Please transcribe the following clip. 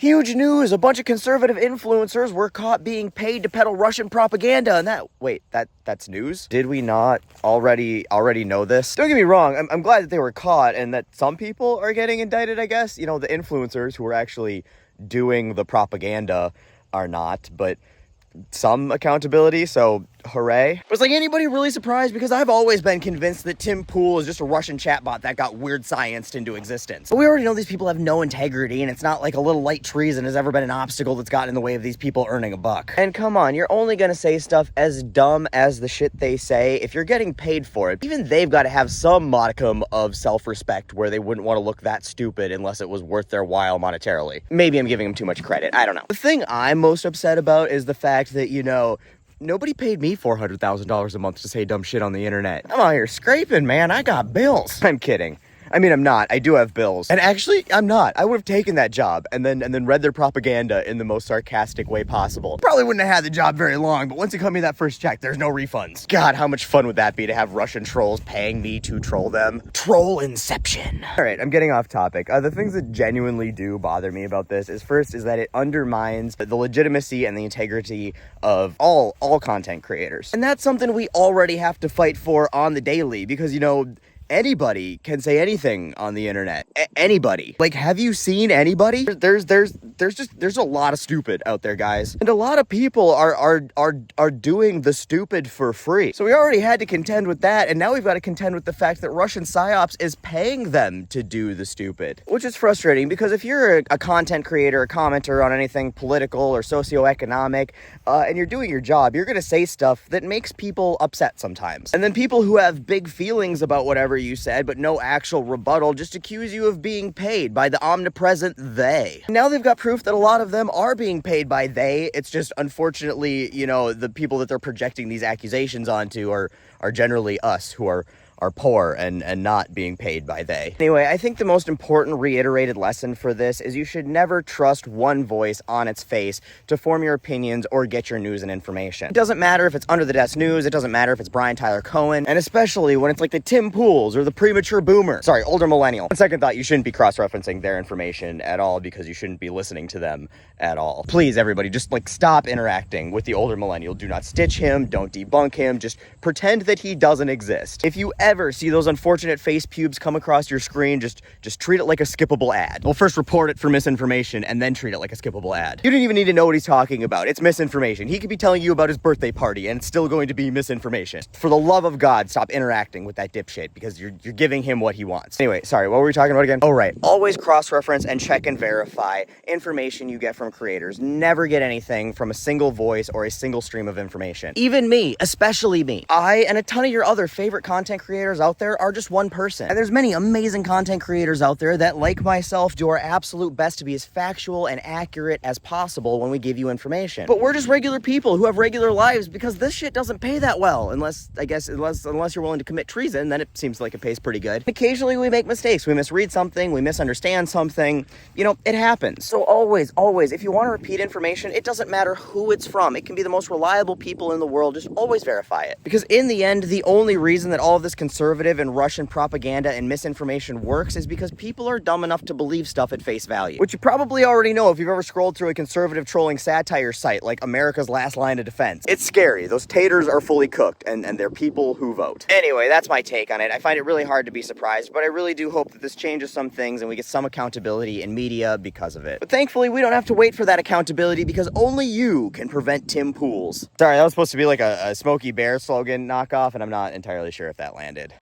Huge news! A bunch of conservative influencers were caught being paid to peddle Russian propaganda, and that's news? Did we not already know this? Don't get me wrong, I'm glad that they were caught and that some people are getting indicted, I guess. You know, the influencers who are actually doing the propaganda are not, but some accountability, so hooray. Was like anybody really surprised? Because I've always been convinced that Tim Pool is just a Russian chatbot that got weird scienced into existence. But we already know these people have no integrity, and it's not like a little light treason has ever been an obstacle that's gotten in the way of these people earning a buck. And come on, you're only gonna say stuff as dumb as the shit they say if you're getting paid for it. Even they've got to have some modicum of self-respect where they wouldn't want to look that stupid unless it was worth their while monetarily. Maybe I'm giving them too much credit, I don't know. The thing I'm most upset about is the fact that, you know, nobody paid me $400,000 a month to say dumb shit on the internet. I'm out here scraping, man. I got bills. I'm kidding. I mean, I'm not. I do have bills. And actually, I'm not. I would have taken that job and then read their propaganda in the most sarcastic way possible. Probably wouldn't have had the job very long, but once you cut me that first check, there's no refunds. God, how much fun would that be to have Russian trolls paying me to troll them? Troll inception. All right, I'm getting off topic. The things that genuinely do bother me about this is first is that it undermines the legitimacy and the integrity of all content creators. And that's something we already have to fight for on the daily because, you know, anybody can say anything on the internet. Anybody. Like, have you seen anybody? There's a lot of stupid out there, guys. And a lot of people are doing the stupid for free. So we already had to contend with that, and now we've got to contend with the fact that Russian psyops is paying them to do the stupid. Which is frustrating, because if you're a content creator, a commenter on anything political or socioeconomic, and you're doing your job, you're gonna say stuff that makes people upset sometimes. And then people who have big feelings about whatever you said, but no actual rebuttal, just accuse you of being paid by the omnipresent they. Now they've got proof that a lot of them are being paid by they. It's just, unfortunately, you know, the people that they're projecting these accusations onto are generally us, who are poor and not being paid by they. Anyway, I think the most important reiterated lesson for this is you should never trust one voice on its face to form your opinions or get your news and information. It doesn't matter if it's under the desk news, it doesn't matter if it's Brian Tyler Cohen, and especially when it's like the Tim Pools or the premature boomer. Sorry, older millennial. On second thought, you shouldn't be cross-referencing their information at all because you shouldn't be listening to them at all. Please, everybody, just like stop interacting with the older millennial. Do not stitch him, don't debunk him, just pretend that he doesn't exist. If you ever see those unfortunate face pubes come across your screen, just treat it like a skippable ad. Well, first report it for misinformation and then treat it like a skippable ad. You don't even need to know what he's talking about. It's misinformation. He could be telling you about his birthday party and it's still going to be misinformation. For the love of God, stop interacting with that dipshit because you're giving him what he wants. Anyway, sorry, what were we talking about again? Oh, right. Always cross-reference and check and verify information you get from creators. Never get anything from a single voice or a single stream of information. Even me, especially me. I and a ton of your other favorite content creators out there are just one person. And there's many amazing content creators out there that, like myself, do our absolute best to be as factual and accurate as possible when we give you information. But we're just regular people who have regular lives because this shit doesn't pay that well. Unless you're willing to commit treason, then it seems like it pays pretty good. Occasionally we make mistakes. We misread something, we misunderstand something. You know, it happens. So always, if you want to repeat information, it doesn't matter who it's from. It can be the most reliable people in the world. Just always verify it. Because in the end, the only reason that all of this conservative and Russian propaganda and misinformation works is because people are dumb enough to believe stuff at face value. Which you probably already know if you've ever scrolled through a conservative trolling satire site like America's Last Line of Defense. It's scary. Those taters are fully cooked, and they're people who vote. Anyway, that's my take on it. I find it really hard to be surprised, but I really do hope that this changes some things and we get some accountability in media because of it. But thankfully, we don't have to wait for that accountability because only you can prevent Tim Pools. Sorry, that was supposed to be like a Smokey Bear slogan knockoff, and I'm not entirely sure if that landed.